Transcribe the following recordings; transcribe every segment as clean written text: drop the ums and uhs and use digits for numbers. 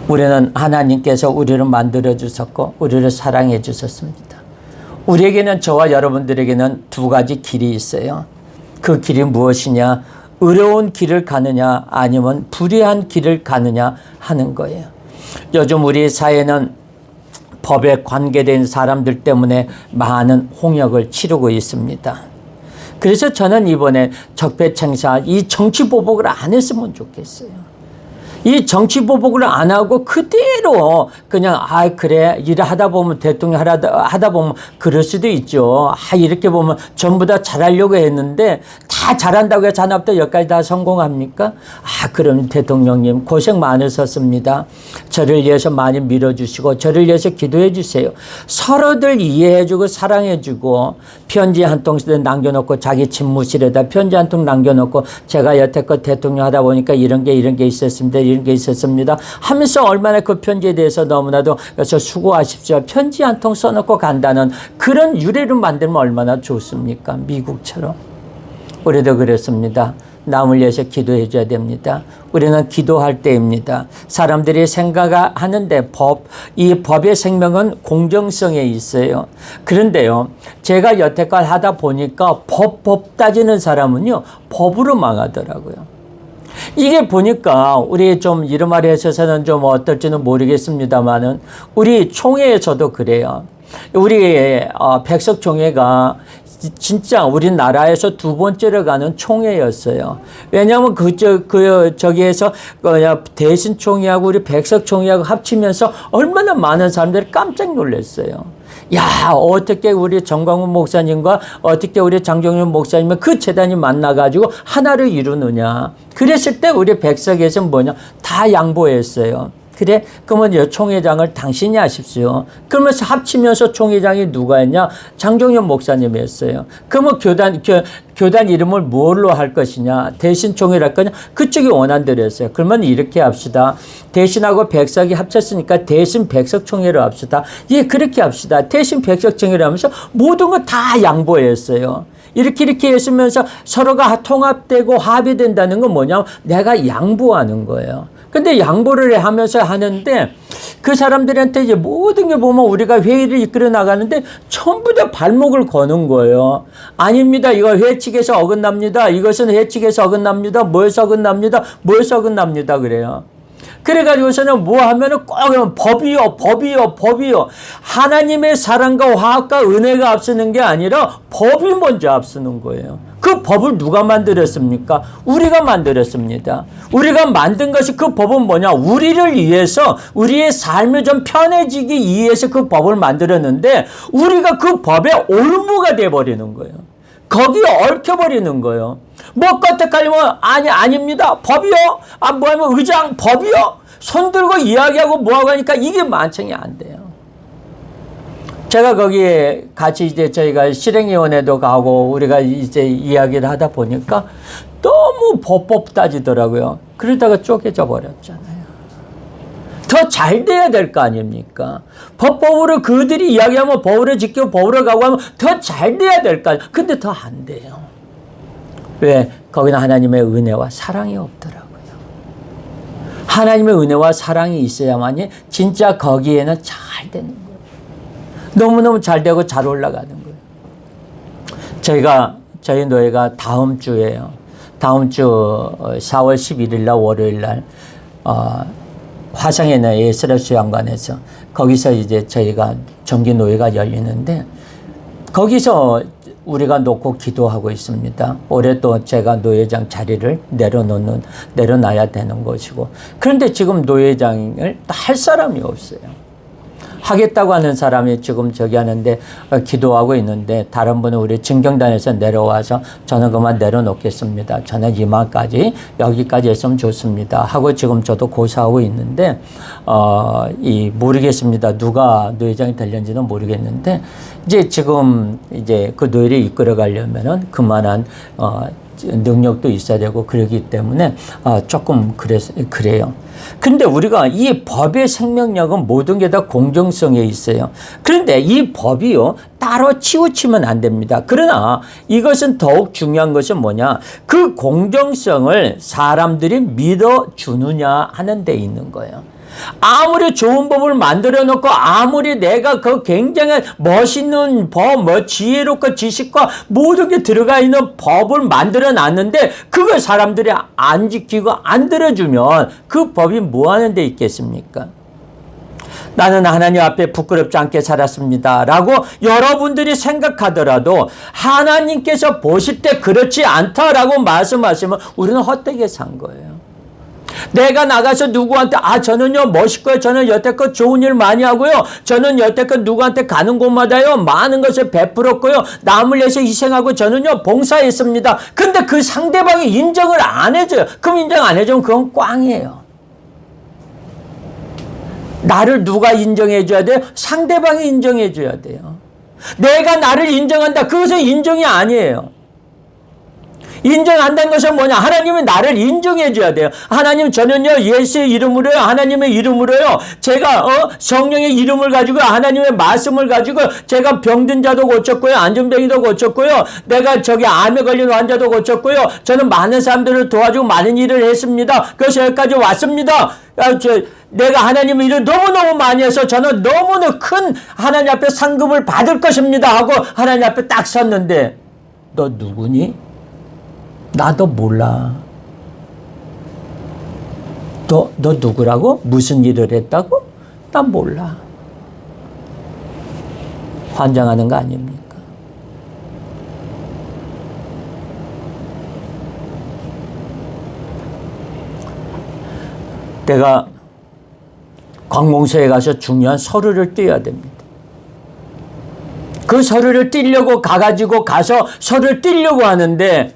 우리는 하나님께서 우리를 만들어 주셨고 우리를 사랑해 주셨습니다. 우리에게는, 저와 여러분들에게는 두 가지 길이 있어요. 그 길이 무엇이냐? 의로운 길을 가느냐 아니면 불의한 길을 가느냐 하는 거예요. 요즘 우리 사회는 법에 관계된 사람들 때문에 많은 홍역을 치르고 있습니다. 그래서 저는 이번에 적폐청사 이 정치보복을 안 했으면 좋겠어요. 이 정치보복을 안 하고 그대로 그냥 그래 일하다 보면 대통령 하다 보면 그럴 수도 있죠. 이렇게 보면 전부 다 잘하려고 했는데 다 잘한다고 해서 하나부터 열까지 다 성공합니까? 그럼 대통령님 고생 많으셨습니다. 저를 위해서 많이 밀어주시고 저를 위해서 기도해 주세요. 서로들 이해해주고 사랑해주고 편지 한 통 남겨놓고 자기 집무실에다 편지 한 통 남겨놓고 제가 여태껏 대통령 하다 보니까 이런 게 있었습니다. 이런 게 있었습니다 하면서 얼마나 그 편지에 대해서 너무나도 그래서 수고하십시오. 편지 한 통 써놓고 간다는 그런 유래를 만들면 얼마나 좋습니까? 미국처럼. 우리도 그렇습니다. 남을 위해서 기도해 줘야 됩니다. 우리는 기도할 때입니다. 사람들이 생각하는데 이 법의 생명은 공정성에 있어요. 그런데요, 제가 여태껏 하다 보니까 법 따지는 사람은요, 법으로 망하더라고요. 이게 보니까 우리 좀 이런 말에 있어서는 좀 어떨지는 모르겠습니다만은 우리 총회에서도 그래요. 우리 백석총회가 진짜 우리나라에서 두 번째로 가는 총회였어요. 왜냐하면 저기에서 대신총회하고 우리 백석총회하고 합치면서 얼마나 많은 사람들이 깜짝 놀랐어요. 어떻게 우리 정광훈 목사님과 어떻게 우리 장정윤 목사님은 그 재단이 만나가지고 하나를 이루느냐. 그랬을 때 우리 백석에서 뭐냐. 다 양보했어요. 그래? 그러면 총회장을 당신이 하십시오. 그러면서 합치면서 총회장이 누가 했냐? 장정윤 목사님이 했어요. 그러면 교단 이름을 뭘로 할 것이냐? 대신 총회를 할 거냐? 그쪽이 원한대로 했어요. 그러면 이렇게 합시다. 대신하고 백석이 합쳤으니까 대신 백석총회로 합시다. 그렇게 합시다. 대신 백석총회로 하면서 모든 거 다 양보했어요. 이렇게 했으면서 서로가 통합되고 합의된다는 건 뭐냐면 내가 양보하는 거예요. 근데 양보를 하면서 하는데 그 사람들한테 이제 모든 게 보면 우리가 회의를 이끌어 나가는데 전부 다 발목을 거는 거예요. 아닙니다. 이거 회칙에서 어긋납니다. 이것은 회칙에서 어긋납니다. 뭐에서 어긋납니다. 뭐에서 어긋납니다. 그래요. 그래가지고서는 뭐 하면은 꼭 법이요. 하나님의 사랑과 화합과 은혜가 앞서는 게 아니라 법이 먼저 앞서는 거예요. 그 법을 누가 만들었습니까? 우리가 만들었습니다. 우리가 만든 것이 그 법은 뭐냐? 우리를 위해서 우리의 삶이 좀 편해지기 위해서 그 법을 만들었는데 우리가 그 법의 올무가 돼버리는 거예요. 거기에 얽혀버리는 거예요. 뭐 껐떡하려면 아닙니다. 법이요? 뭐하면 의장 법이요? 손 들고 이야기하고 뭐하고 하니까 이게 만청이 안 돼요. 제가 거기에 같이 이제 저희가 실행위원회도 가고 우리가 이제 이야기를 하다 보니까 너무 법 따지더라고요. 그러다가 쪼개져 버렸잖아요. 더 잘 돼야 될 거 아닙니까? 법으로 그들이 이야기하면 법으로 지키고 법으로 가고 하면 더 잘 돼야 될 거 아닙니까? 근데 더 안 돼요. 왜? 거기는 하나님의 은혜와 사랑이 없더라고요. 하나님의 은혜와 사랑이 있어야만이 진짜 거기에는 잘 되는 거예요. 너무너무 잘 되고 잘 올라가는 거예요. 저희 노예가 다음 주에요. 다음 주 4월 11일 날 월요일 날 화성에 있는 예스라 수양관에서 거기서 이제 저희가 정기 노예가 열리는데 거기서 우리가 놓고 기도하고 있습니다. 올해 또 제가 노예장 자리를 내려놔야 되는 것이고 그런데 지금 노예장을 할 사람이 없어요. 하겠다고 하는 사람이 지금 저기 하는데 기도하고 있는데 다른 분은 우리 증경단에서 내려와서 저는 그만 내려놓겠습니다. 저는 이만까지 여기까지 했으면 좋습니다. 하고 지금 저도 고사하고 있는데 모르겠습니다. 누가 노예장이 되려는지는 모르겠는데 이제 지금 이제 그 노예를 이끌어 가려면은 그만한 능력도 있어야 되고 그러기 때문에 조금 그래요. 근데 우리가 이 법의 생명력은 모든 게 다 공정성에 있어요. 그런데 이 법이요, 따로 치우치면 안 됩니다. 그러나 이것은 더욱 중요한 것은 뭐냐? 그 공정성을 사람들이 믿어주느냐 하는 데 있는 거예요. 아무리 좋은 법을 만들어 놓고 아무리 내가 그 굉장히 멋있는 법, 지혜롭고 지식과 모든 게 들어가 있는 법을 만들어 놨는데 그걸 사람들이 안 지키고 안 들어주면 그 법이 뭐 하는 데 있겠습니까? 나는 하나님 앞에 부끄럽지 않게 살았습니다 라고 여러분들이 생각하더라도 하나님께서 보실 때 그렇지 않다라고 말씀하시면 우리는 헛되게 산 거예요. 내가 나가서 누구한테 저는요 멋있고요, 저는 여태껏 좋은 일 많이 하고요, 저는 여태껏 누구한테 가는 곳마다요 많은 것을 베풀었고요, 남을 위해서 희생하고 저는요 봉사했습니다. 근데 그 상대방이 인정을 안 해줘요. 그럼 인정 안 해주면 그건 꽝이에요. 나를 누가 인정해 줘야 돼요? 상대방이 인정해 줘야 돼요. 내가 나를 인정한다. 그것은 인정이 아니에요. 인정한다는 것은 뭐냐? 하나님은 나를 인정해 줘야 돼요. 하나님, 저는요 예수의 이름으로요, 하나님의 이름으로요, 제가 성령의 이름을 가지고 하나님의 말씀을 가지고 제가 병든 자도 고쳤고요, 안전병이도 고쳤고요, 내가 암에 걸린 환자도 고쳤고요, 저는 많은 사람들을 도와주고 많은 일을 했습니다. 그래서 여기까지 왔습니다. 내가 하나님의 일을 너무너무 많이 해서 저는 너무나 큰 하나님 앞에 상급을 받을 것입니다 하고 하나님 앞에 딱 섰는데, 너 누구니? 나도 몰라. 너 누구라고? 무슨 일을 했다고? 난 몰라. 환장하는 거 아닙니까? 내가 관공서에 가서 중요한 서류를 떼야 됩니다. 그 서류를 떼려고 가서 서류를 떼려고 하는데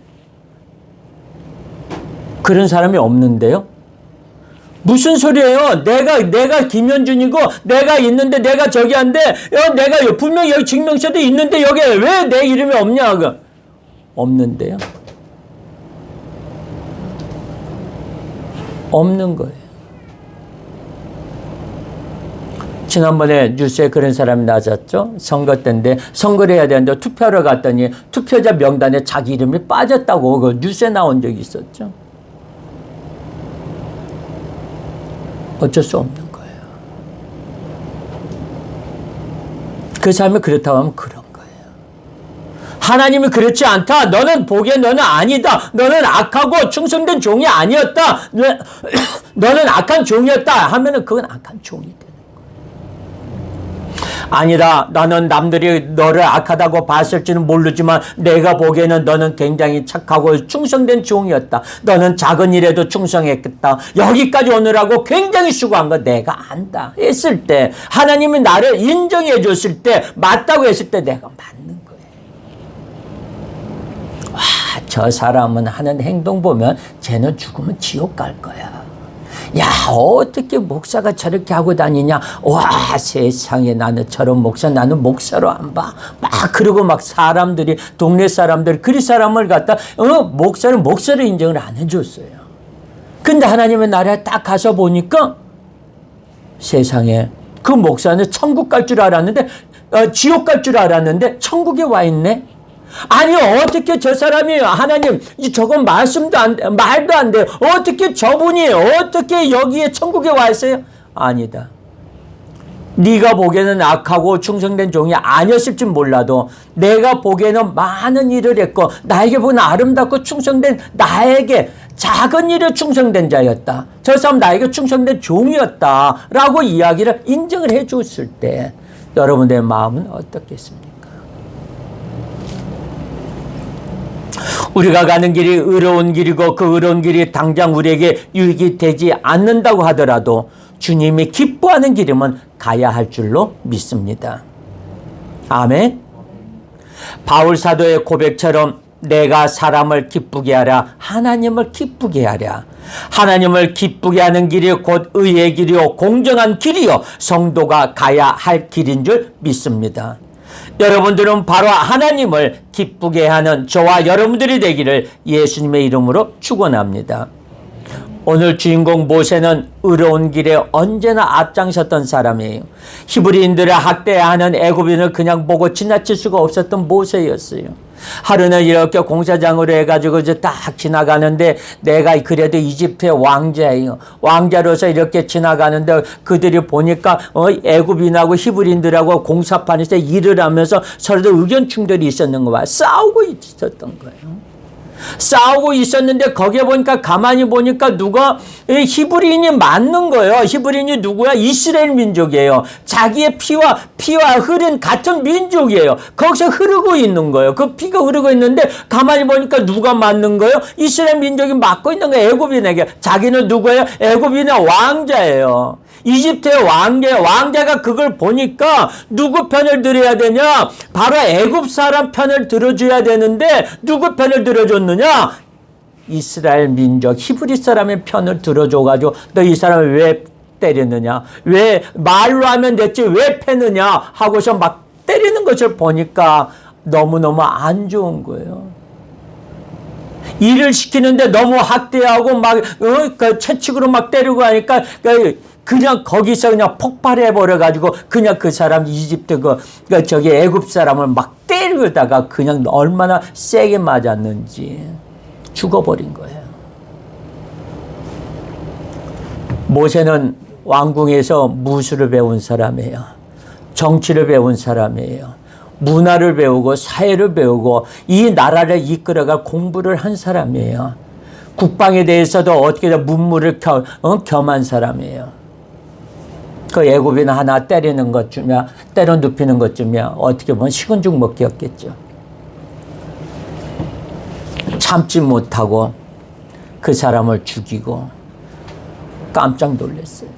그런 사람이 없는데요. 무슨 소리예요? 내가 김현준이고 내가 있는데 내가 저기 한데 내가 분명히 여기 증명서도 있는데 여기에 왜 내 이름이 없냐? 없는데요. 없는 거예요. 지난번에 뉴스에 그런 사람이 나왔죠. 선거 때인데 선거를 해야 되는데 투표하러 갔더니 투표자 명단에 자기 이름이 빠졌다고 그 뉴스에 나온 적이 있었죠. 어쩔 수 없는 거예요. 그 사람이 그렇다고 하면 그런 거예요. 하나님이 그렇지 않다. 너는 보기에 너는 아니다. 너는 악하고 충성된 종이 아니었다. 너는 악한 종이었다 하면은 그건 악한 종이 되는 거예요. 아니다. 나는 남들이 너를 악하다고 봤을지는 모르지만 내가 보기에는 너는 굉장히 착하고 충성된 종이었다. 너는 작은 일에도 충성했겠다. 여기까지 오느라고 굉장히 수고한 거 내가 안다 했을 때, 하나님이 나를 인정해 줬을 때, 맞다고 했을 때 내가 맞는 거예요. 와, 저 사람은 하는 행동 보면 쟤는 죽으면 지옥 갈 거야. 야, 어떻게 목사가 저렇게 하고 다니냐? 와, 세상에, 나는 저런 목사, 나는 목사로 안 봐. 막 그러고 막 사람들이, 동네 사람들, 그리 사람을 갖다 목사는 목사를 인정을 안 해줬어요. 근데 하나님의 나라에 딱 가서 보니까 세상에 그 목사는 천국 갈 줄 알았는데 지옥 갈 줄 알았는데 천국에 와 있네. 아니, 어떻게 저 사람이 하나님, 저건 말도 안 돼요. 어떻게 저분이 어떻게 여기에 천국에 와 있어요? 아니다. 네가 보기에는 악하고 충성된 종이 아니었을지 몰라도 내가 보기에는 많은 일을 했고 나에게 보기에는 아름답고 충성된, 나에게 작은 일에 충성된 자였다. 저 사람 나에게 충성된 종이었다 라고 이야기를 인정을 해 줬을 때 여러분의 마음은 어떻겠습니까? 우리가 가는 길이 의로운 길이고 그 의로운 길이 당장 우리에게 유익이 되지 않는다고 하더라도 주님이 기뻐하는 길이면 가야 할 줄로 믿습니다. 아멘. 바울 사도의 고백처럼 내가 사람을 기쁘게 하랴 하나님을 기쁘게 하랴. 하나님을 기쁘게 하는 길이 곧 의의 길이요 공정한 길이요 성도가 가야 할 길인 줄 믿습니다. 여러분들은 바로 하나님을 기쁘게 하는 저와 여러분들이 되기를 예수님의 이름으로 축원합니다. 오늘 주인공 모세는 의로운 길에 언제나 앞장섰던 사람이에요. 히브리인들을 학대하는 애굽인을 그냥 보고 지나칠 수가 없었던 모세였어요. 하루는 이렇게 공사장으로 해가지고 이제 딱 지나가는데 내가 그래도 이집트의 왕자예요. 왕자로서 이렇게 지나가는데 그들이 보니까 애굽인하고 히브리인들하고 공사판에서 일을 하면서 서로도 의견 충돌이 있었는 거야. 싸우고 있었던 거예요. 싸우고 있었는데 거기에 보니까 가만히 보니까 누가 히브리인이 맞는 거예요. 히브리인이 누구야? 이스라엘 민족이에요. 자기의 피와 흐른 같은 민족이에요. 거기서 흐르고 있는 거예요. 그 피가 흐르고 있는데 가만히 보니까 누가 맞는 거예요? 이스라엘 민족이 맞고 있는 거예요. 애굽인에게. 자기는 누구예요? 애굽인의 왕자예요. 이집트의 왕자가 그걸 보니까 누구 편을 들어야 되냐? 바로 애굽 사람 편을 들어줘야 되는데 누구 편을 들어줬느냐? 이스라엘 민족 히브리 사람의 편을 들어줘가지고 너 이 사람을 왜 때리느냐? 왜 말로 하면 됐지 왜 패느냐? 하고서 막 때리는 것을 보니까 너무너무 안 좋은 거예요. 일을 시키는데 너무 학대하고 막 채찍으로 막 때리고 하니까 그냥 거기서 그냥 폭발해 버려 가지고 그냥 그 사람 이집트 저기 애굽 사람을 막 때리다가 그냥 얼마나 세게 맞았는지 죽어버린 거예요. 모세는 왕궁에서 무술을 배운 사람이에요. 정치를 배운 사람이에요. 문화를 배우고 사회를 배우고 이 나라를 이끌어갈 공부를 한 사람이에요. 국방에 대해서도 어떻게 문무를 겸한 사람이에요. 그 애굽인 하나 때리는 것쯤이야, 때려 눕히는 것쯤이야 어떻게 보면 식은 죽 먹기였겠죠. 참지 못하고 그 사람을 죽이고 깜짝 놀랐어요.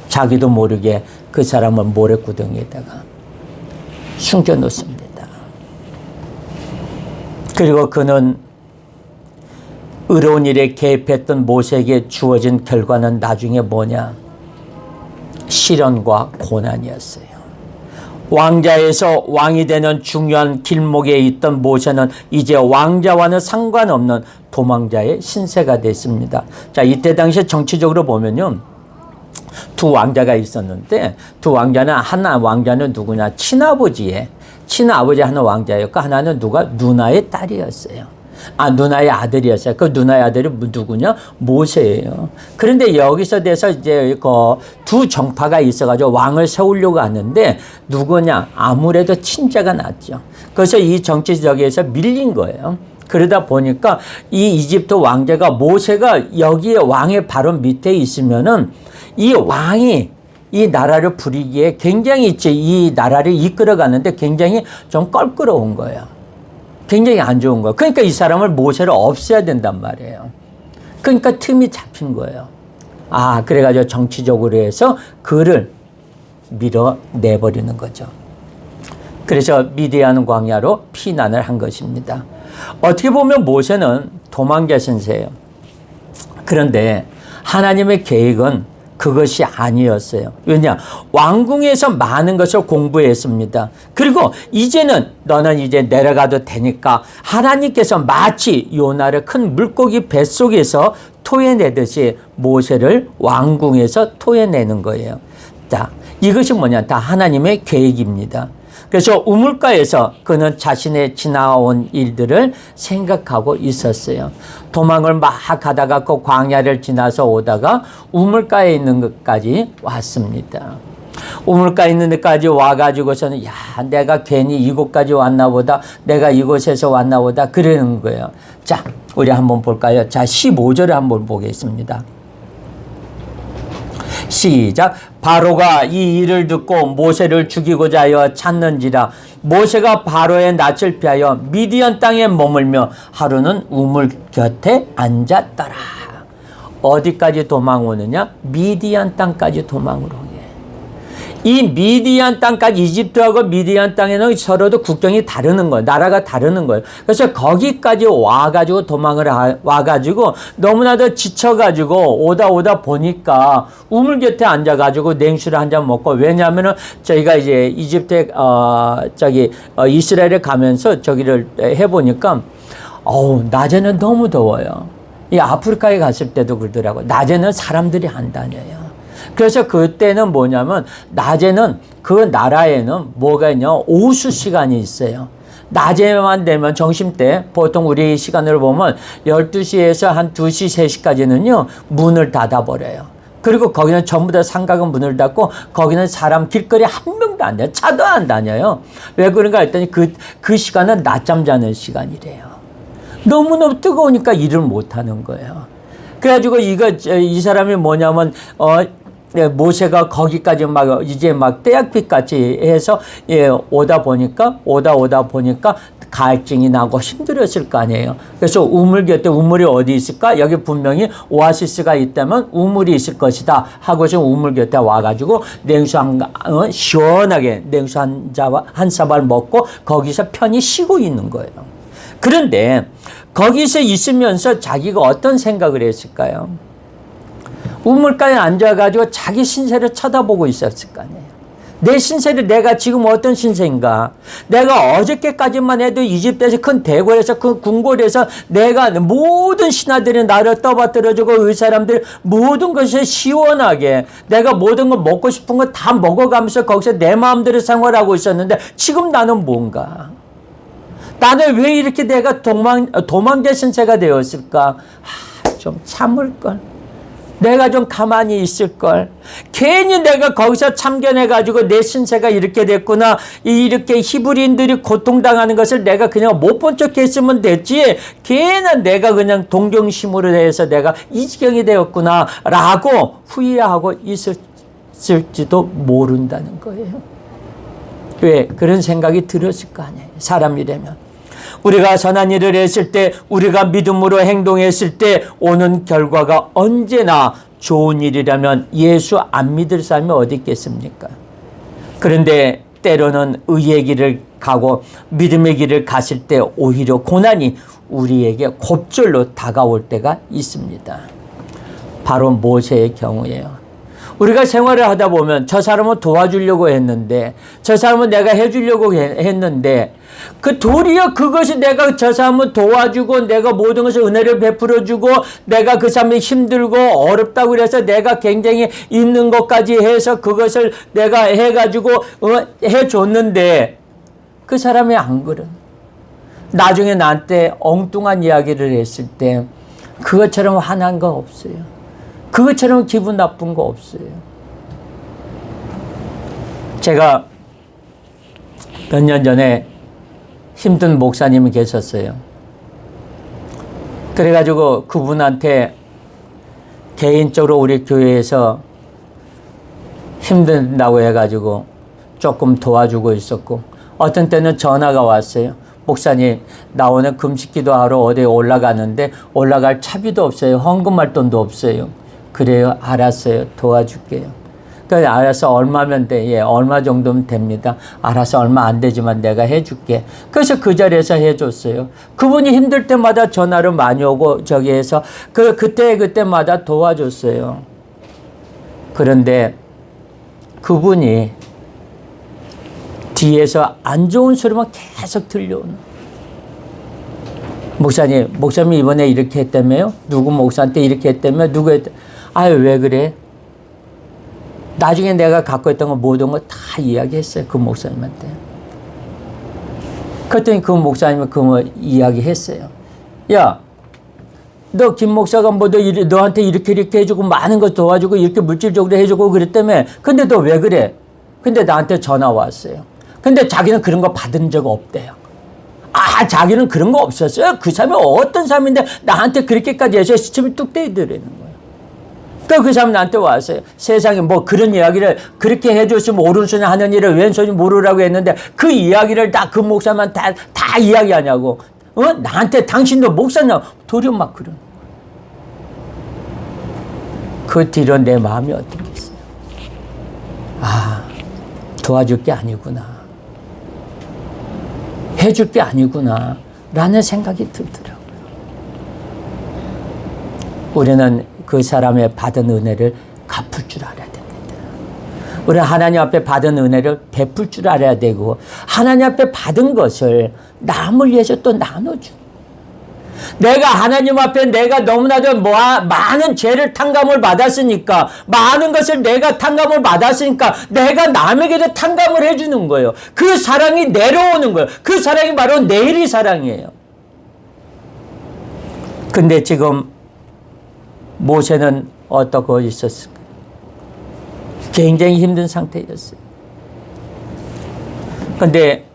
자기도 모르게 그 사람을 모래구덩이에다가 숨겨놓습니다. 그리고 그는 의로운 일에 개입했던 모세에게 주어진 결과는 나중에 뭐냐? 시련과 고난이었어요. 왕자에서 왕이 되는 중요한 길목에 있던 모세는 이제 왕자와는 상관없는 도망자의 신세가 됐습니다. 자, 이때 당시에 정치적으로 보면요. 두 왕자가 있었는데 두 왕자는 하나 왕자는 누구냐? 친아버지 하는 왕자였고 하나는 누나의 딸이었어요. 누나의 아들이었어요. 그 누나의 아들이 누구냐? 모세예요. 그런데 여기서 돼서 이제 두 정파가 있어가지고 왕을 세우려고 하는데 누구냐? 아무래도 친자가 낫죠. 그래서 이 정치적에서 밀린 거예요. 그러다 보니까 이 이집트 왕자가 모세가 여기에 왕의 바로 밑에 있으면은 이 왕이 이 나라를 부리기에 굉장히 이 나라를 이끌어가는데 굉장히 좀 껄끄러운 거예요. 굉장히 안 좋은 거예요. 그러니까 이 사람을 모세를 없애야 된단 말이에요. 그러니까 틈이 잡힌 거예요. 그래가지고 정치적으로 해서 그를 밀어내버리는 거죠. 그래서 미디안 광야로 피난을 한 것입니다. 어떻게 보면 모세는 도망자 신세예요. 그런데 하나님의 계획은 그것이 아니었어요. 왜냐? 왕궁에서 많은 것을 공부했습니다. 그리고 이제는 너는 이제 내려가도 되니까 하나님께서 마치 요나를 큰 물고기 뱃속에서 토해내듯이 모세를 왕궁에서 토해내는 거예요. 자, 이것이 뭐냐? 다 하나님의 계획입니다. 그래서 우물가에서 그는 자신의 지나온 일들을 생각하고 있었어요. 도망을 막 가다가 그 광야를 지나서 오다가 우물가에 있는 것까지 왔습니다. 우물가에 있는 데까지 와가지고서는 내가 괜히 이곳까지 왔나 보다. 내가 이곳에서 왔나 보다. 그러는 거예요. 자, 우리 한번 볼까요? 자, 15절을 한번 보겠습니다. 시작. 바로가 이 일을 듣고 모세를 죽이고자 하여 찾는지라. 모세가 바로의 낯을 피하여 미디안 땅에 머물며 하루는 우물 곁에 앉았더라. 어디까지 도망오느냐? 미디안 땅까지 도망을 오게. 이 미디안 땅까지 이집트하고 미디안 땅에는 서로도 국경이 다르는 거예요. 나라가 다르는 거예요. 그래서 거기까지 와가지고 도망을 와가지고 너무나도 지쳐가지고 오다 보니까 우물 곁에 앉아가지고 냉수를 한 잔 먹고, 왜냐하면은 저희가 이제 이집트에 이스라엘에 가면서 저기를 해보니까 낮에는 너무 더워요. 이 아프리카에 갔을 때도 그러더라고. 낮에는 사람들이 안 다녀요. 그래서 그때는 뭐냐면 낮에는 그 나라에는 뭐가 있냐, 오수 시간이 있어요. 낮에만 되면 점심때 보통 우리 시간으로 보면 12시에서 한 2시, 3시까지는요 문을 닫아버려요. 그리고 거기는 전부 다 상가가 문을 닫고 거기는 사람 길거리 한 명도 안 다녀요. 차도 안 다녀요. 왜 그런가 했더니 그 시간은 낮잠 자는 시간이래요. 너무너무 뜨거우니까 일을 못 하는 거예요. 그래가지고 이 사람이 뭐냐면 모세가 거기까지 이제 떼약빛 같이 해서 오다 보니까 갈증이 나고 힘들었을 거 아니에요. 그래서 우물 곁에, 우물이 어디 있을까? 여기 분명히 오아시스가 있다면 우물이 있을 것이다 하고서 우물 곁에 와가지고 냉수 시원하게 냉수 한 사발 먹고 거기서 편히 쉬고 있는 거예요. 그런데 거기서 있으면서 자기가 어떤 생각을 했을까요? 우물가에 앉아가지고 자기 신세를 쳐다보고 있었을 거 아니에요. 내 신세를 내가 지금 어떤 신세인가? 내가 어저께까지만 해도 이집트에서 큰 대궐에서 큰 궁궐에서 내가 모든 신하들이 나를 떠받들어주고 이 사람들 모든 것이 시원하게 내가 모든 걸 먹고 싶은 거 다 먹어가면서 거기서 내 마음대로 생활하고 있었는데 지금 나는 뭔가? 나는 왜 이렇게 내가 도망자 신세가 되었을까? 좀 참을걸. 내가 좀 가만히 있을걸. 괜히 내가 거기서 참견해가지고 내 신세가 이렇게 됐구나. 이렇게 히브리인들이 고통당하는 것을 내가 그냥 못 본 척 했으면 됐지. 괜히 내가 그냥 동정심으로 해서 내가 이 지경이 되었구나. 라고 후회하고 있을지도 모른다는 거예요. 왜? 그런 생각이 들었을 거 아니에요. 사람이라면. 우리가 선한 일을 했을 때, 우리가 믿음으로 행동했을 때 오는 결과가 언제나 좋은 일이라면 예수 안 믿을 사람이 어디 있겠습니까? 그런데 때로는 의의 길을 가고 믿음의 길을 갔을 때 오히려 고난이 우리에게 곱절로 다가올 때가 있습니다. 바로 모세의 경우예요. 우리가 생활을 하다 보면 저 사람은 도와주려고 했는데, 저 사람은 내가 해주려고 했는데, 그 도리어 그것이 내가 저 사람을 도와주고 내가 모든 것을 은혜를 베풀어주고 내가 그 사람이 힘들고 어렵다고 그래서 내가 굉장히 있는 것까지 해서 그것을 내가 해가지고 해줬는데 그 사람이 안 그런. 나중에 나한테 엉뚱한 이야기를 했을 때 그것처럼 화난 거 없어요. 그것처럼 기분 나쁜 거 없어요. 제가 몇 년 전에 힘든 목사님이 계셨어요. 그래가지고 그분한테 개인적으로 우리 교회에서 힘든다고 해가지고 조금 도와주고 있었고, 어떤 때는 전화가 왔어요. 목사님, 나 오늘 금식기도 하러 어디에 올라가는데 올라갈 차비도 없어요. 헌금할 돈도 없어요. 그래요? 알았어요. 도와줄게요. 그래서 알아서 얼마면 돼? 예, 얼마 정도면 됩니다. 알아서 얼마 안 되지만 내가 해줄게. 그래서 그 자리에서 해줬어요. 그분이 힘들 때마다 전화를 많이 오고 저기에서 그때마다 도와줬어요. 그런데 그분이 뒤에서 안 좋은 소리만 계속 들려오는. 목사님 이번에 이렇게 했다며요? 누구 목사한테 이렇게 했다며? 누구 했다? 아유, 왜 그래? 나중에 내가 갖고 있던 거 모든 거 다 이야기했어요. 그 목사님한테. 그랬더니 그 목사님이 이야기했어요. 야, 너 김 목사가 너한테 이렇게 해주고 많은 거 도와주고 이렇게 물질적으로 해주고 그랬다며. 근데 너 왜 그래? 근데 나한테 전화 왔어요. 근데 자기는 그런 거 받은 적 없대요. 자기는 그런 거 없었어요. 그 사람이 어떤 사람인데 나한테 그렇게까지 해서 시침이 뚝 떼이더라는 거예요. 그 사람 나한테 왔어요. 세상에 뭐 그런 이야기를 그렇게 해줬으면 오른손이 하는 일을 왼손이 모르라고 했는데 그 이야기를 다 그 목사만 다 이야기하냐고. 나한테 당신도 목사냐? 도리어 막 그러는 거예요. 그 뒤로 내 마음이 어떻겠어요? 도와줄 게 아니구나. 해줄 게 아니구나. 라는 생각이 들더라고요. 우리는 그 사람의 받은 은혜를 갚을 줄 알아야 됩니다. 우리 하나님 앞에 받은 은혜를 베풀 줄 알아야 되고, 하나님 앞에 받은 것을 남을 위해서 또 나눠주는. 내가 하나님 앞에 내가 너무나도 많은 죄를 탕감을 받았으니까, 많은 것을 내가 탕감을 받았으니까 내가 남에게도 탕감을 해주는 거예요. 그 사랑이 내려오는 거예요. 그 사랑이 바로 내일의 사랑이에요. 근데 지금 모세는 어떻게 있었을까요? 굉장히 힘든 상태였어요. 근데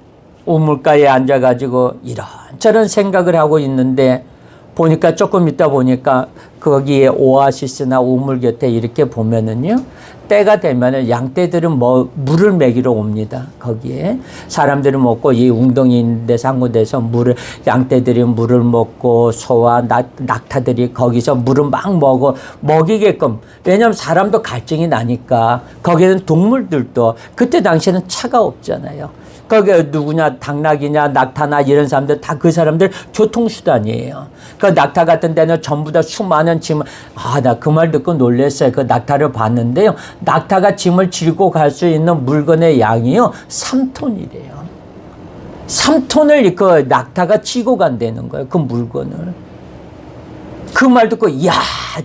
우물가에 앉아가지고 이런저런 생각을 하고 있는데, 보니까 조금 있다 보니까 거기에 오아시스나 우물 곁에 이렇게 보면은요, 때가 되면은 양떼들은 물을 먹이러 옵니다. 거기에 사람들은 먹고 이 웅덩이 있는 데서 한 군데서 양떼들이 물을 먹고 소와 낙타들이 거기서 물을 막 먹이게끔. 왜냐하면 사람도 갈증이 나니까. 거기는 동물들도 그때 당시에는 차가 없잖아요. 거기 누구냐, 당나귀냐, 낙타나 이런 사람들 다 그 사람들 교통수단이에요. 그 낙타 같은 데는 전부 다 수많은 짐을, 나 그 말 듣고 놀랐어요. 그 낙타를 봤는데요. 낙타가 짐을 지고 갈 수 있는 물건의 양이요, 3톤이래요. 3톤을 그 낙타가 지고 간다는 거예요. 그 물건을. 그 말 듣고, 이야,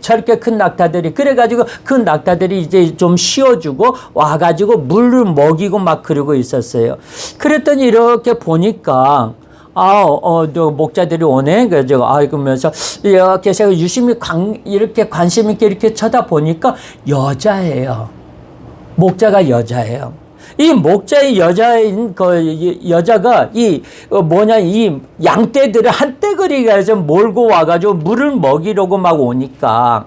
저렇게 큰 낙타들이, 그래가지고 그 낙타들이 이제 좀 쉬어주고 와가지고 물을 먹이고 막 그러고 있었어요. 그랬더니 이렇게 보니까, 목자들이 오네. 그러면서 이렇게 제가 유심히 이렇게 관심 있게 이렇게 쳐다보니까 여자예요. 목자가 여자예요. 이 목자의 여자인 여자가 이 양떼들을 한떼거리가 몰고 와가지고 물을 먹이려고 막 오니까,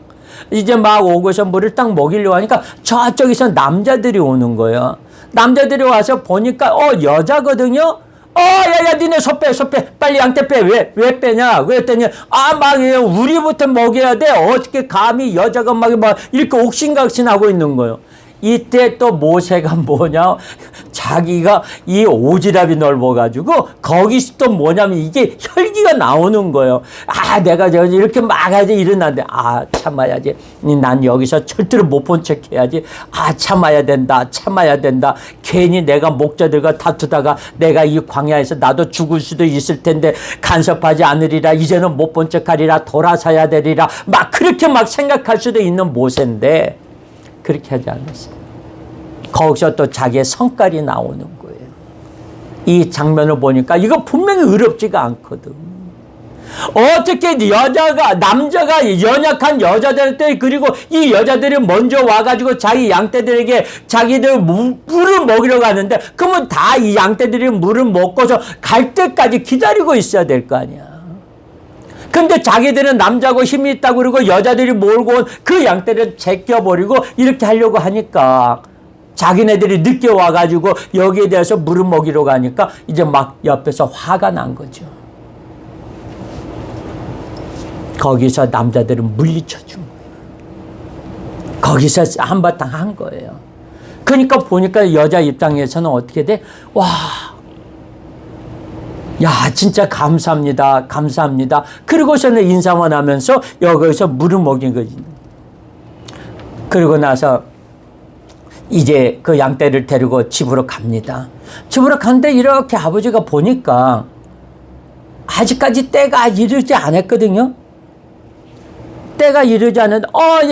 이제 막 오고서 물을 딱 먹이려고 하니까 저쪽에서 남자들이 오는 거예요. 남자들이 와서 보니까 여자거든요. 야, 니네 소 빼. 빨리 양떼 빼. 왜 빼냐? 그랬더니, 막, 우리부터 먹여야 돼. 어떻게 감히 여자가 막 이렇게 옥신각신하고 있는 거예요. 이때 또 모세가 뭐냐, 자기가 이 오지랖이 넓어가지고 거기서 또 뭐냐면 이게 혈기가 나오는 거예요. 내가 이렇게 막 하지 일어나는데, 참아야지. 난 여기서 절대로 못 본 척 해야지. 참아야 된다. 괜히 내가 목자들과 다투다가 내가 이 광야에서 나도 죽을 수도 있을 텐데 간섭하지 않으리라. 이제는 못 본 척 하리라. 돌아서야 되리라. 막 그렇게 막 생각할 수도 있는 모세인데, 그렇게 하지 않았어요. 거기서 또 자기의 성깔이 나오는 거예요. 이 장면을 보니까 이거 분명히 의롭지가 않거든. 어떻게 남자가 연약한 여자들한테, 그리고 이 여자들이 먼저 와가지고 자기 양떼들에게 자기들 물을 먹이러 가는데, 그러면 다 이 양떼들이 물을 먹고서 갈 때까지 기다리고 있어야 될 거 아니야. 근데 자기들은 남자고 힘이 있다고 그러고 여자들이 몰고 온 그 양떼를 제껴버리고 이렇게 하려고 하니까, 자기네들이 늦게 와가지고 여기에 대해서 물을 먹이러 가니까 이제 막 옆에서 화가 난 거죠. 거기서 남자들은 물리쳐 준 거예요. 거기서 한바탕 한 거예요. 그러니까 보니까 여자 입장에서는 어떻게 돼? 진짜 감사합니다. 그리고서는 인사만 하면서 여기서 물을 먹인 거지. 그러고 나서 이제 그 양떼를 데리고 집으로 갑니다. 집으로 갔는데 이렇게 아버지가 보니까 아직까지 때가 이르지 않았거든요. 때가 이르지 않은,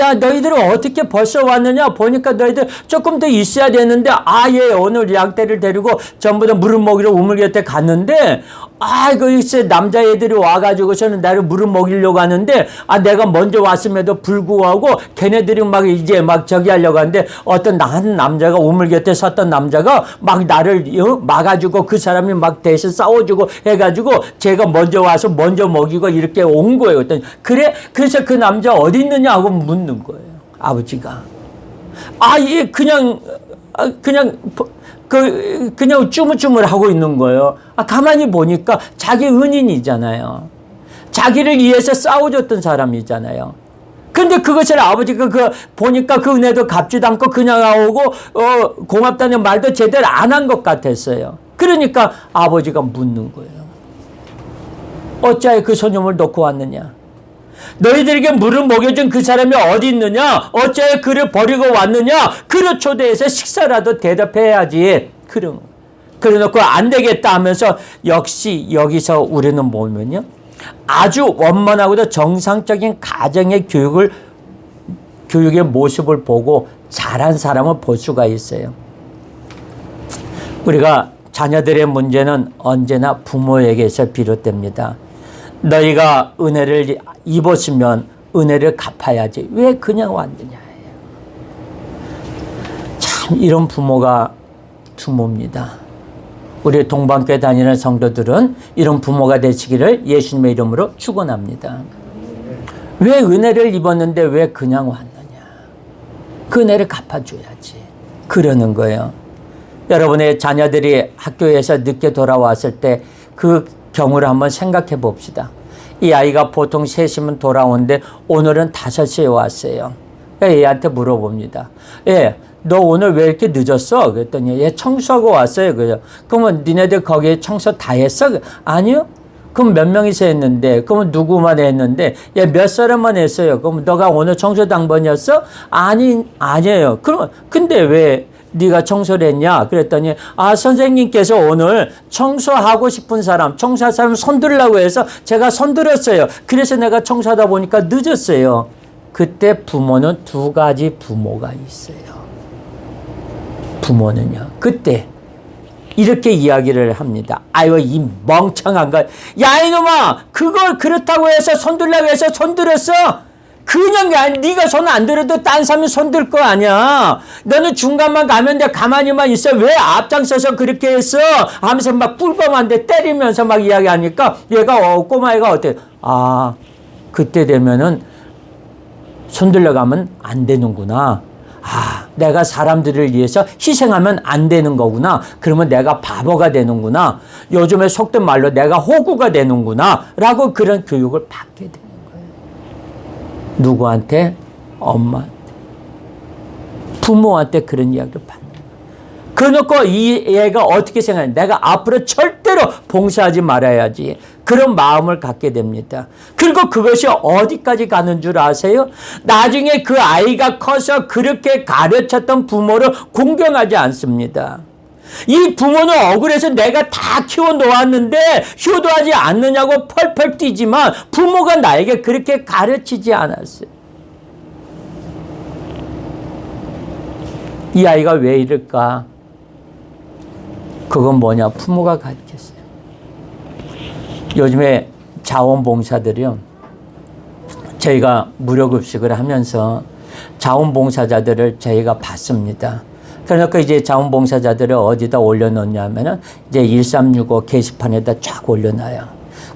야, 너희들은 어떻게 벌써 왔느냐? 보니까 너희들 조금 더 있어야 되는데, 오늘 양떼를 데리고 전부 다 물을 먹이러 우물 곁에 갔는데, 글쎄, 남자애들이 와가지고서는 나를 물을 먹이려고 하는데, 내가 먼저 왔음에도 불구하고, 걔네들이 이제 저기 하려고 하는데, 어떤 한 남자가, 우물 곁에 섰던 남자가 막 나를 막아주고, 그 사람이 막 대신 싸워주고 해가지고, 제가 먼저 와서 먼저 먹이고 이렇게 온 거예요. 그래서 그 남자 어디 있느냐 하고 묻는 거예요. 아버지가. 그냥 쭈물쭈물하고 있는 거예요. 가만히 보니까 자기 은인이잖아요. 자기를 위해서 싸워줬던 사람이잖아요. 근데 그것을 아버지가 보니까 그 은혜도 갚지도 않고 그냥 오고, 고맙다는 말도 제대로 안 한 것 같았어요. 그러니까 아버지가 묻는 거예요. 어찌하여 그 소년을 놓고 왔느냐? 너희들에게 물을 먹여준 그 사람이 어디 있느냐? 어찌하여 그를 버리고 왔느냐? 그를 초대해서 식사라도 대답해야지. 그래 놓고 안 되겠다 하면서, 역시 여기서 우리는 뭐면요, 아주 원만하고도 정상적인 가정의 교육의 모습을 보고 자란 사람을 볼 수가 있어요. 우리가 자녀들의 문제는 언제나 부모에게서 비롯됩니다. 너희가 은혜를 입었으면 은혜를 갚아야지 왜 그냥 왔느냐. 참 이런 부모가 드뭅니다. 우리 동방교회 다니는 성도들은 이런 부모가 되시기를 예수님의 이름으로 축원합니다. 왜 은혜를 입었는데 왜 그냥 왔느냐. 그 은혜를 갚아줘야지. 그러는 거예요. 여러분의 자녀들이 학교에서 늦게 돌아왔을 때 그 경우를 한번 생각해 봅시다. 이 아이가 보통 3시면 돌아오는데 오늘은 5시에 왔어요. 얘한테 물어봅니다. 너 오늘 왜 이렇게 늦었어? 그랬더니 얘 청소하고 왔어요. 그죠? 그러면 니네들 거기에 청소 다 했어? 아니요. 그럼 몇 명이서 했는데? 그러면 누구만 했는데? 얘 몇 사람만 했어요. 그럼 너가 오늘 청소 당번이었어? 아니에요. 그럼 근데 왜 네가 청소를 했냐? 그랬더니 선생님께서 오늘 청소하고 싶은 사람, 청소할 사람 손 들라고 해서 제가 손 들었어요. 그래서 내가 청소하다 보니까 늦었어요. 그때 부모는 2가지 부모가 있어요. 부모는요. 그때 이렇게 이야기를 합니다. 아유 이 멍청한 거. 야 이놈아 그걸 그렇다고 해서 손 들라고 해서 손 들었어? 그냥 네가 손 안 들어도 딴 사람이 손 들 거 아니야. 너는 중간만 가면 돼. 가만히만 있어. 왜 앞장서서 그렇게 했어? 하면서 막 꿀밤한테 때리면서 막 이야기하니까 얘가 꼬마애가 어때? 그때 되면은 손 들려가면 안 되는구나. 내가 사람들을 위해서 희생하면 안 되는 거구나. 그러면 내가 바보가 되는구나. 요즘에 속된 말로 내가 호구가 되는구나. 라고 그런 교육을 받게 되는 거예요. 누구한테? 엄마한테. 부모한테 그런 이야기를 받는 거예요. 그래놓고 이 애가 어떻게 생각해? 내가 앞으로 절대로 봉사하지 말아야지. 그런 마음을 갖게 됩니다. 그리고 그것이 어디까지 가는 줄 아세요? 나중에 그 아이가 커서 그렇게 가르쳤던 부모를 공경하지 않습니다. 이 부모는 억울해서 내가 다 키워놓았는데 효도하지 않느냐고 펄펄 뛰지만 부모가 나에게 그렇게 가르치지 않았어요. 이 아이가 왜 이럴까? 그건 뭐냐? 부모가 가르쳤어요. 요즘에 자원봉사들이요. 저희가 무료급식을 하면서 자원봉사자들을 저희가 받습니다. 그러니까 이제 자원봉사자들을 어디다 올려놓냐면은 이제 1365 게시판에다 쫙 올려놔요.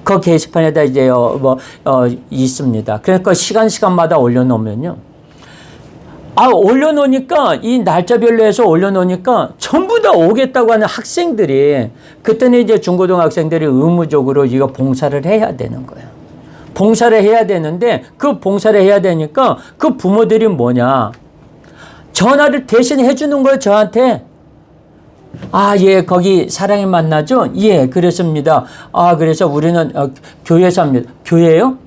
그 게시판에다 이제 있습니다. 그러니까 시간마다 올려놓으면요. 올려놓으니까 이 날짜별로 해서 올려놓으니까 전부 다 오겠다고 하는 학생들이 그때는 이제 중고등학생들이 의무적으로 이거 봉사를 해야 되는 거예요. 봉사를 해야 되는데 그 봉사를 해야 되니까 그 부모들이 뭐냐. 전화를 대신 해주는 거예요, 저한테. 예, 거기 사랑의 만나죠? 예, 그렇습니다. 그래서 우리는 교회에서 합니다. 교회요?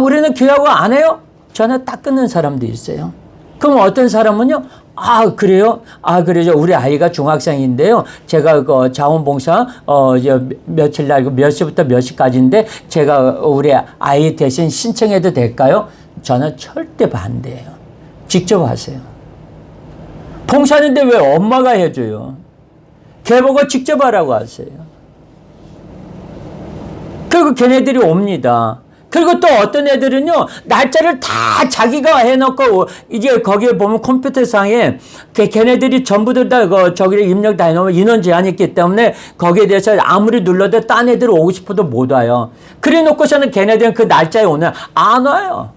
우리는 교회하고 안 해요? 전화 딱 끊는 사람도 있어요. 그럼 어떤 사람은요? 그래요? 그래요. 우리 아이가 중학생인데요. 제가 그 자원봉사, 며칠 날, 몇 시부터 몇 시까지인데 제가 우리 아이 대신 신청해도 될까요? 저는 절대 반대예요. 직접 하세요. 봉사하는데 왜 엄마가 해줘요? 걔 보고 직접 하라고 하세요. 그리고 걔네들이 옵니다. 그리고 또 어떤 애들은요, 날짜를 다 자기가 해놓고, 이제 거기에 보면 컴퓨터상에 걔네들이 전부 다 저기를 입력 다 해놓으면 인원 제한이 있기 때문에 거기에 대해서 아무리 눌러도 딴 애들 오고 싶어도 못 와요. 그래 놓고서는 걔네들은 그 날짜에 오늘 안 와요.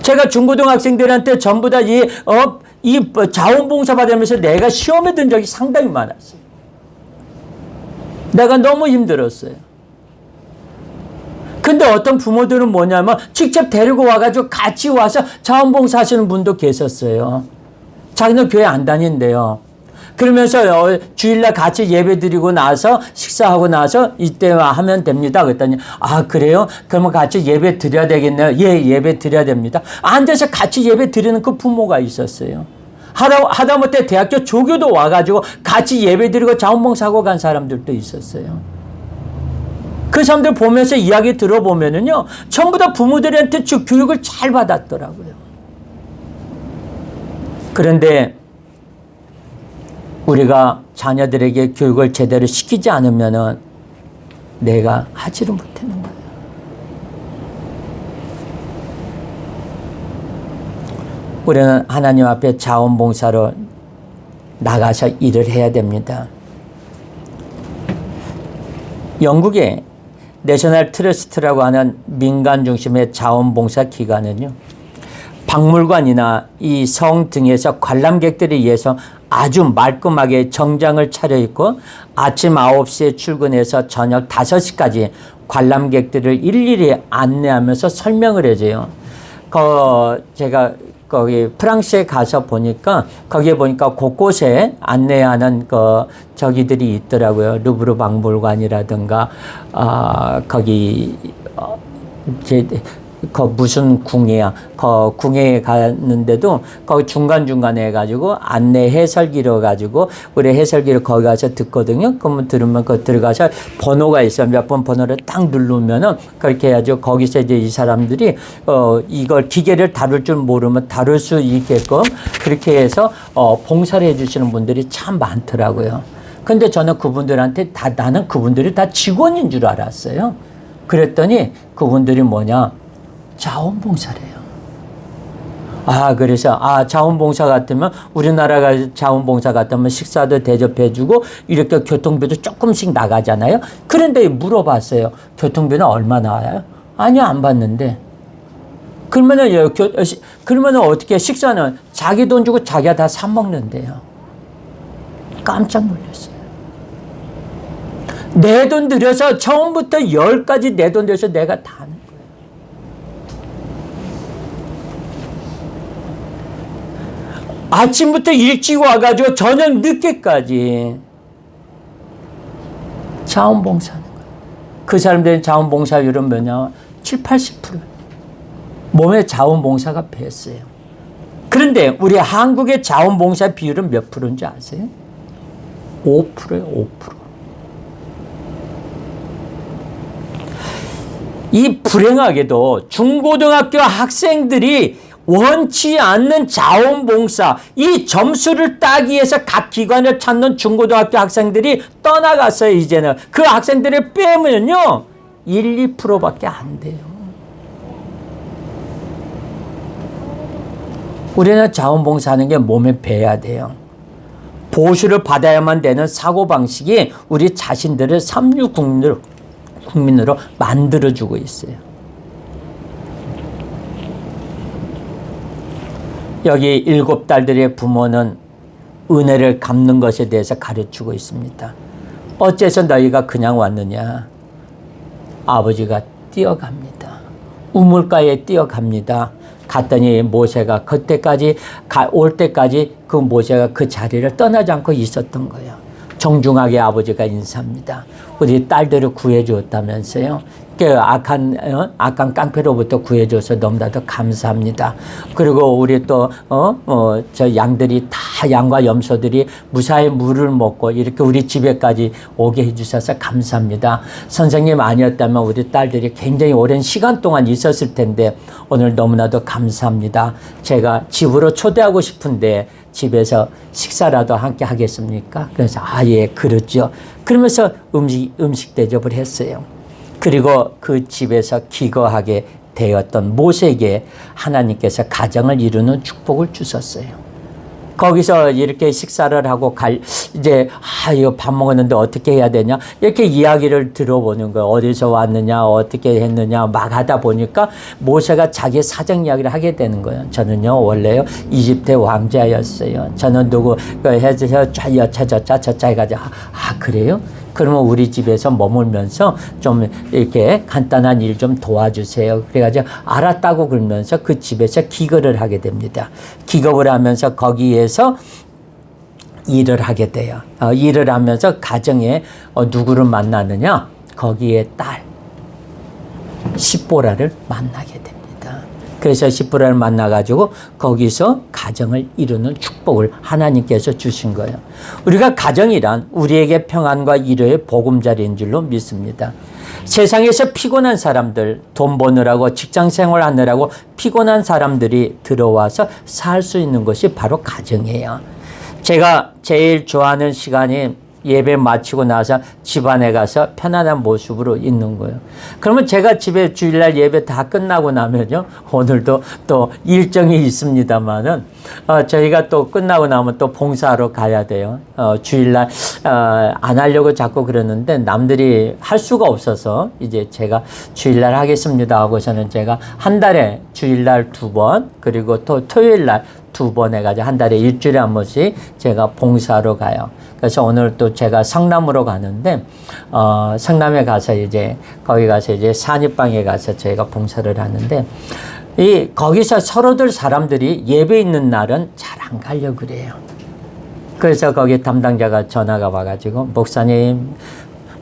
제가 중고등학생들한테 전부 다 이 자원봉사 받으면서 내가 시험에 든 적이 상당히 많았어요. 내가 너무 힘들었어요. 근데 어떤 부모들은 뭐냐면 직접 데리고 와가지고 같이 와서 자원봉사 하시는 분도 계셨어요. 자기는 교회 안 다닌대요. 그러면서 주일날 같이 예배 드리고 나서 식사하고 나서 이때 하면 됩니다. 그랬더니 그래요? 그러면 같이 예배 드려야 되겠네요. 예, 예배 드려야 됩니다. 안 돼서 같이 예배 드리는 그 부모가 있었어요. 하다못해 대학교 조교도 와가지고 같이 예배 드리고 자원봉사하고 간 사람들도 있었어요. 그 사람들 보면서 이야기 들어보면은요, 전부 다 부모들한테 교육을 잘 받았더라고요. 그런데 우리가 자녀들에게 교육을 제대로 시키지 않으면은 내가 하지를 못하는 거예요. 우리는 하나님 앞에 자원봉사로 나가서 일을 해야 됩니다. 영국의 내셔널 트러스트라고 하는 민간 중심의 자원봉사 기관은요, 박물관이나 이 성 등에서 관람객들에 의해서 아주 말끔하게 정장을 차려입고 아침 9시에 출근해서 저녁 5시까지 관람객들을 일일이 안내하면서 설명을 해줘요. 제가 거기 프랑스에 가서 보니까 거기에 보니까 곳곳에 안내하는 저기들이 있더라고요. 루브르 박물관이라든가 거기 무슨 궁이야. 궁에 갔는데도 거기 중간중간에 해가지고 안내 해설기로 가지고 우리 해설기를 거기 가서 듣거든요. 그러면 들으면 들어가서 번호가 있어요. 몇 번 번호를 딱 누르면은 그렇게 해가지고 거기서 이제 이 사람들이 이걸 기계를 다룰 줄 모르면 다룰 수 있게끔 그렇게 해서 봉사를 해주시는 분들이 참 많더라고요. 근데 저는 그분들한테 나는 그분들이 다 직원인 줄 알았어요. 그랬더니 그분들이 뭐냐? 자원봉사래요. 그래서 자원봉사 같으면 우리나라가 자원봉사 같으면 식사도 대접해주고 이렇게 교통비도 조금씩 나가잖아요. 그런데 물어봤어요. 교통비는 얼마 나와요? 아니요, 안 받는데. 그러면은 어떻게 식사는 자기 돈 주고 자기가 다 사 먹는데요. 깜짝 놀랐어요. 내 돈 들여서 처음부터 열까지 내 돈 들여서 내가 다 하는 거예요. 아침부터 일찍 와가지고 저녁 늦게까지 자원봉사하는 거예요. 그 사람들은 자원봉사율은 뭐냐? 7, 80%. 몸에 자원봉사가 배었어요. 그런데 우리 한국의 자원봉사 비율은 몇 프로인지 아세요? 5%예요, 5%. 이 불행하게도 중고등학교 학생들이 원치 않는 자원봉사, 이 점수를 따기 위해서 각 기관을 찾는 중고등학교 학생들이 떠나갔어요, 이제는. 그 학생들을 빼면요, 1, 2%밖에 안 돼요. 우리는 자원봉사하는 게 몸에 배야 돼요. 보수를 받아야만 되는 사고방식이 우리 자신들을 삼류 국민으로 만들어주고 있어요. 여기 7딸들의 부모는 은혜를 갚는 것에 대해서 가르치고 있습니다. 어째서 너희가 그냥 왔느냐? 아버지가 뛰어갑니다. 우물가에 뛰어갑니다. 갔더니 모세가 그때까지 올 때까지 그 모세가 그 자리를 떠나지 않고 있었던 거예요. 정중하게 아버지가 인사합니다. 우리 딸들을 구해주었다면서요. 그 악한 깡패로부터 구해줘서 너무나도 감사합니다. 그리고 우리 또 저 양들이 다 양과 염소들이 무사히 물을 먹고 이렇게 우리 집에까지 오게 해주셔서 감사합니다. 선생님 아니었다면 우리 딸들이 굉장히 오랜 시간 동안 있었을 텐데 오늘 너무나도 감사합니다. 제가 집으로 초대하고 싶은데 집에서 식사라도 함께 하겠습니까? 그래서 예, 그렇죠. 그러면서 음식 대접을 했어요. 그리고 그 집에서 기거하게 되었던 모세에게 하나님께서 가정을 이루는 축복을 주셨어요. 거기서 이렇게 식사를 하고 이제 이거 밥 먹었는데 어떻게 해야 되냐 이렇게 이야기를 들어보는 거예요. 어디서 왔느냐 어떻게 했느냐 막 하다 보니까 모세가 자기 사정 이야기를 하게 되는 거예요. 저는요 원래요 이집트 왕자였어요. 저는 누구 해서 저짜 해가지고 그래요? 그러면 우리 집에서 머물면서 좀 이렇게 간단한 일 좀 도와주세요. 그래가지고 알았다고 그러면서 그 집에서 기거를 하게 됩니다. 기겁을 하면서 거기에서 일을 하게 돼요. 일을 하면서 가정에 누구를 만나느냐? 거기에 딸 시보라를 만나게 됩니다. 그래서 시프라를 만나가지고 거기서 가정을 이루는 축복을 하나님께서 주신 거예요. 우리가 가정이란 우리에게 평안과 위로의 보금자리인 줄로 믿습니다. 세상에서 피곤한 사람들, 돈 버느라고 직장 생활하느라고 피곤한 사람들이 들어와서 살 수 있는 것이 바로 가정이에요. 제가 제일 좋아하는 시간이 예배 마치고 나서 집안에 가서 편안한 모습으로 있는 거예요. 그러면 제가 집에 주일날 예배 다 끝나고 나면요, 오늘도 또 일정이 있습니다만은 저희가 또 끝나고 나면 또 봉사하러 가야 돼요. 주일날 안 하려고 자꾸 그러는데 남들이 할 수가 없어서 이제 제가 주일날 하겠습니다 하고서는 제가 한 달에 주일날 2번 그리고 또 토요일날 2번 해가지고 한 달에 일주일에 한 번씩 제가 봉사하러 가요. 그래서 오늘 또 제가 성남으로 가는데, 성남에 가서 이제, 거기 가서 이제 산입방에 가서 저희가 봉사를 하는데, 거기서 서로들 사람들이 예배 있는 날은 잘 안 가려고 그래요. 그래서 거기 담당자가 전화가 와가지고,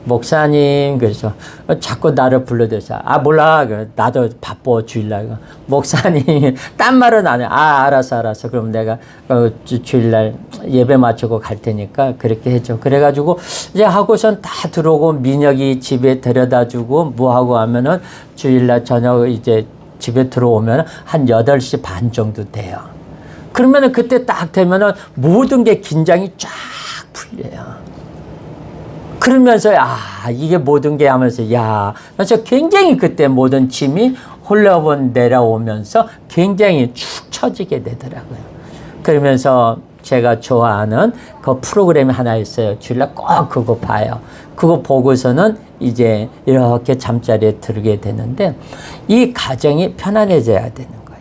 목사님, 그래서 자꾸 나를 불러대서, 몰라. 나도 바빠, 주일날. 목사님, 딴 말은 안 해. 알았어. 그럼 내가 주일날 예배 마치고 갈 테니까 그렇게 해줘. 그래가지고 이제 하고선 다 들어오고 민혁이 집에 데려다 주고 뭐 하고 하면은 주일날 저녁 이제 집에 들어오면 한 8시 반 정도 돼요. 그러면은 그때 딱 되면은 모든 게 긴장이 쫙 풀려요. 그러면서 이게 모든 게 하면서 그래서 굉장히 그때 모든 짐이 홀라번 내려오면서 굉장히 축 처지게 되더라고요. 그러면서 제가 좋아하는 그 프로그램이 하나 있어요. 주일날 꼭 그거 봐요. 그거 보고서는 이제 이렇게 잠자리에 들게 되는데 이 가정이 편안해져야 되는 거예요.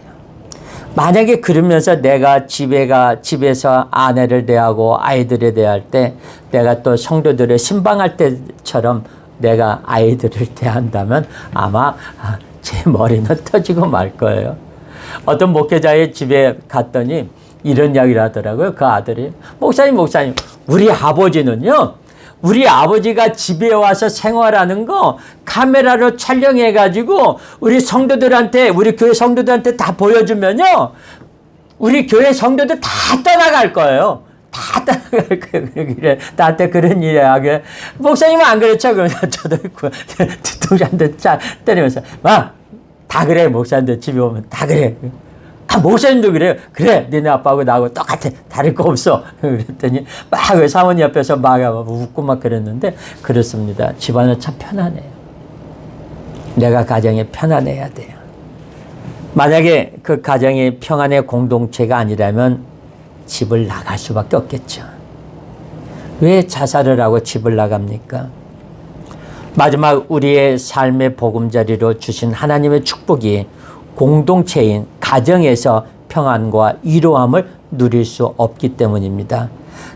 만약에 그러면서 내가 집에서 아내를 대하고 아이들에 대할 때 내가 또 성도들을 신방할 때처럼 내가 아이들을 대한다면 아마 제 머리는 터지고 말 거예요. 어떤 목회자의 집에 갔더니 이런 이야기를 하더라고요. 그 아들이 목사님 우리 아버지가 집에 와서 생활하는 거 카메라로 촬영해가지고 우리 교회 성도들한테 다 보여주면요. 우리 교회 성도들 다 떠나갈 거예요. 다 떠나갈 거예요. 그래, 나한테 그런 이야기. 목사님은 안 그렇죠? 그러면서 저도 뒤통수한테 쫙 때리면서 다 그래. 목사님들 집에 오면 다 그래. 목사님도 그래요. 그래, 니네 아빠하고 나하고 똑같아. 다를 거 없어. 그랬더니 막 사모님 옆에서 막 웃고 막 그랬는데 그렇습니다. 집안은 참 편안해요. 내가 가정이 편안해야 돼요. 만약에 그 가정이 평안의 공동체가 아니라면 집을 나갈 수밖에 없겠죠. 왜 자살을 하고 집을 나갑니까? 마지막 우리의 삶의 보금자리로 주신 하나님의 축복이 공동체인 가정에서 평안과 위로함을 누릴 수 없기 때문입니다.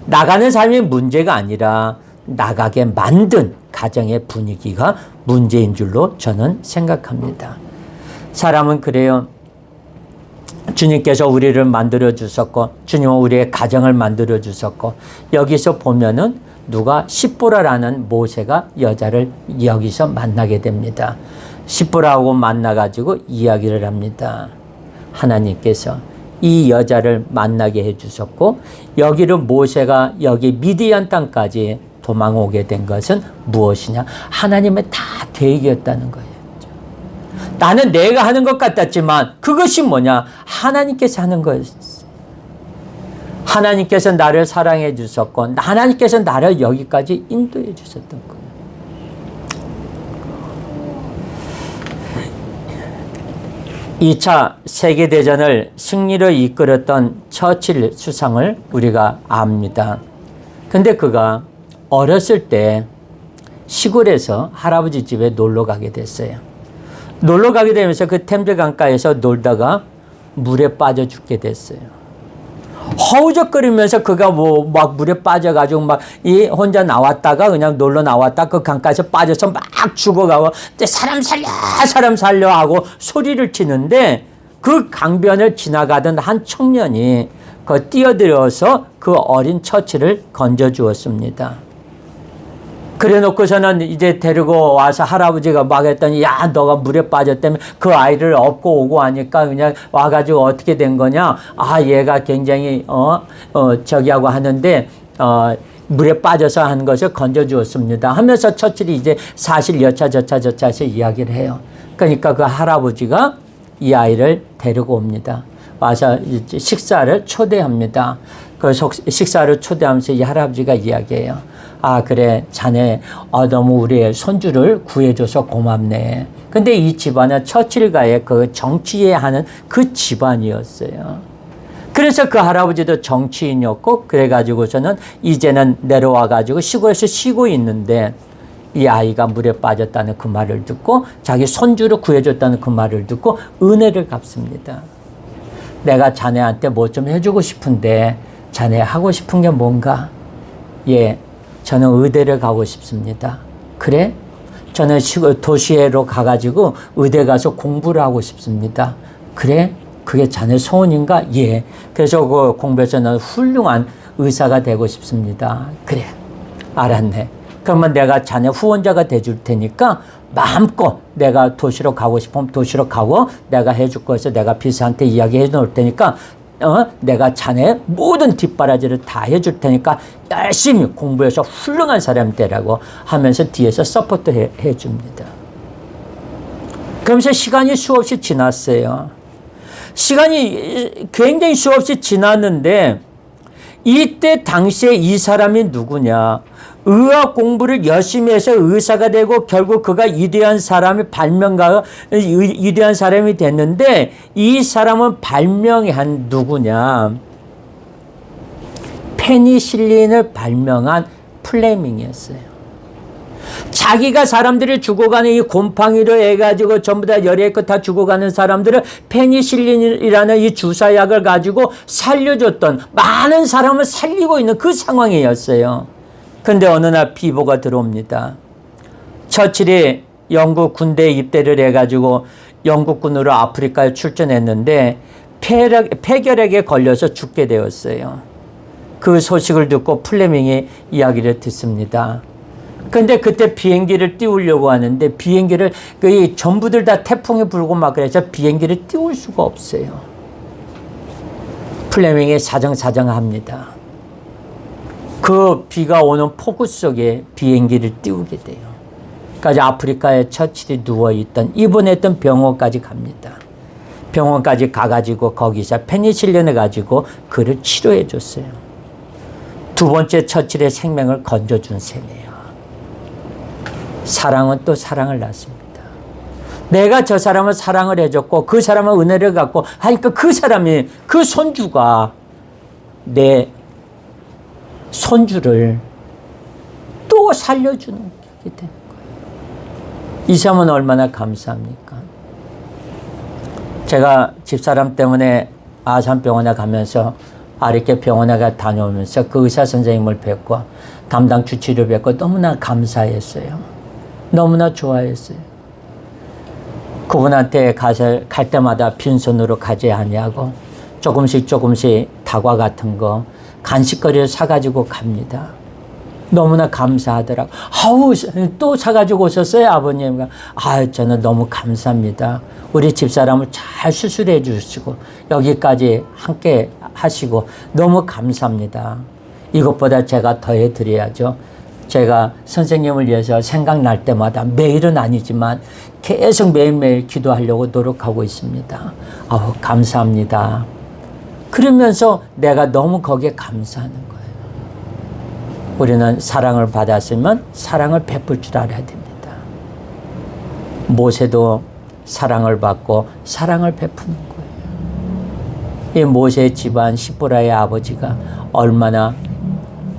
나가는 삶이 문제가 아니라 나가게 만든 가정의 분위기가 문제인 줄로 저는 생각합니다. 사람은 그래요. 주님께서 우리를 만들어 주셨고 주님은 우리의 가정을 만들어 주셨고 여기서 보면은 누가 십보라라는 모세가 여자를 여기서 만나게 됩니다. 십보라하고 만나가지고 이야기를 합니다. 하나님께서 이 여자를 만나게 해주셨고 여기를 모세가 여기 미디안 땅까지 도망오게 된 것은 무엇이냐? 하나님의 다 계획이었다는 거예요. 나는 내가 하는 것 같았지만 그것이 뭐냐? 하나님께서 하는 거였어요. 하나님께서 나를 사랑해 주셨고 하나님께서 나를 여기까지 인도해 주셨던 거예요. 2차 세계대전을 승리로 이끌었던 처칠 수상을 우리가 압니다. 근데 그가 어렸을 때 시골에서 할아버지 집에 놀러 가게 됐어요. 놀러 가게 되면서 그 템즈 강가에서 놀다가 물에 빠져 죽게 됐어요. 허우적거리면서 그가 막 물에 빠져가지고 혼자 나왔다가 그냥 놀러 나왔다 그 강가에서 빠져서 막 죽어가고 사람 살려 하고 소리를 치는데 그 강변을 지나가던 한 청년이 뛰어들어서 그 어린 처치를 건져 주었습니다. 그래 놓고서는 이제 데리고 와서 할아버지가 막 했더니, 야, 너가 물에 빠졌다며 그 아이를 업고 오고 하니까 그냥 와가지고 어떻게 된 거냐. 아, 얘가 굉장히, 저기하고 하는데, 물에 빠져서 한 것을 건져주었습니다 하면서 처칠이 이제 사실 여차저차 해서 이야기를 해요. 그러니까 그 할아버지가 이 아이를 데리고 옵니다. 와서 이제 식사를 초대합니다. 그 식사를 초대하면서 이 할아버지가 이야기해요. 아, 그래, 자네, 너무 우리의 손주를 구해줘서 고맙네. 근데 이 집안은 처칠가의 그 정치에 하는 그 집안이었어요. 그래서 그 할아버지도 정치인이었고, 그래가지고서는 이제는 내려와가지고 시골에서 쉬고 있는데, 이 아이가 물에 빠졌다는 그 말을 듣고, 자기 손주를 구해줬다는 그 말을 듣고, 은혜를 갚습니다. 내가 자네한테 뭐 좀 해주고 싶은데, 자네 하고 싶은 게 뭔가? 예, 저는 의대를 가고 싶습니다. 그래? 저는 도시로 가가지고 의대 가서 공부를 하고 싶습니다. 그래? 그게 자네 소원인가? 예. 그래서 그 공부해서 나는 훌륭한 의사가 되고 싶습니다. 그래. 알았네. 그러면 내가 자네 후원자가 돼줄 테니까 마음껏 내가 도시로 가고 싶으면 도시로 가고 내가 해줄 거에서 내가 비서한테 이야기해 놓을 테니까 내가 자네 모든 뒷바라지를 다 해줄 테니까 열심히 공부해서 훌륭한 사람이 되라고 하면서 뒤에서 서포트 해줍니다. 그러면서 시간이 수없이 지났어요. 시간이 굉장히 수없이 지났는데 이때 당시에 이 사람이 누구냐. 의학 공부를 열심히 해서 의사가 되고 결국 그가 위대한 사람이 위대한 사람이 됐는데 이 사람은 발명한 누구냐. 페니실린을 발명한 플레밍이었어요. 자기가 사람들이 죽어가는 이 곰팡이로 해가지고 전부 다 열애껏 다 죽어가는 사람들을 페니실린이라는 이 주사약을 가지고 살려줬던, 많은 사람을 살리고 있는 그 상황이었어요. 그런데 어느 날 비보가 들어옵니다. 처칠이 영국 군대에 입대를 해가지고 영국군으로 아프리카에 출전했는데 폐결핵에 걸려서 죽게 되었어요. 그 소식을 듣고 플레밍이 이야기를 듣습니다. 근데 그때 비행기를 띄우려고 하는데 비행기를 전부들 다 태풍이 불고 막 그래서 비행기를 띄울 수가 없어요. 플레밍이 사정사정합니다. 그 비가 오는 폭우 속에 비행기를 띄우게 돼요. 그러니까 아프리카에 처칠이 누워있던 입원했던 병원까지 갑니다. 병원까지 가가지고 거기서 페니실린을 가지고 그를 치료해 줬어요. 두 번째 처칠의 생명을 건져준 셈이에요. 사랑은 또 사랑을 낳습니다. 내가 저 사람을 사랑을 해줬고 그 사람은 은혜를 갖고 하니까 그 사람이, 그 손주가 내 손주를 또 살려주는 게 되는 거예요. 이 사람은 얼마나 감사합니까? 제가 집사람 때문에 아산병원에 가면서 아리께 병원에 다녀오면서 그 의사 선생님을 뵙고 담당 주치를 뵙고 너무나 감사했어요. 너무나 좋아했어요. 그분한테 갈 때마다 빈손으로 가지 아니하고 조금씩 다과 같은 거 간식거리를 사가지고 갑니다. 너무나 감사하더라고. 아우, 또 사가지고 오셨어요, 아버님? 저는 너무 감사합니다. 우리 집사람을 잘 수술해 주시고 여기까지 함께 하시고 너무 감사합니다. 이것보다 제가 더 해드려야죠. 제가 선생님을 위해서 생각날 때마다 매일은 아니지만 계속 매일매일 기도하려고 노력하고 있습니다. 아우, 감사합니다. 그러면서 내가 너무 거기에 감사하는 거예요. 우리는 사랑을 받았으면 사랑을 베풀 줄 알아야 됩니다. 모세도 사랑을 받고 사랑을 베푸는 거예요. 이 모세 집안 시보라의 아버지가 얼마나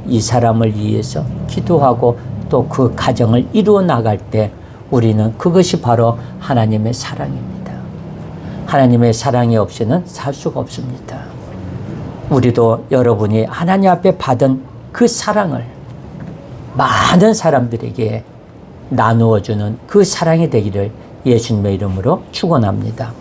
이 사람을 위해서 기도하고 또 그 가정을 이루어 나갈 때 우리는 그것이 바로 하나님의 사랑입니다. 하나님의 사랑이 없이는 살 수가 없습니다. 우리도 여러분이 하나님 앞에 받은 그 사랑을 많은 사람들에게 나누어주는 그 사랑이 되기를 예수님의 이름으로 축원합니다.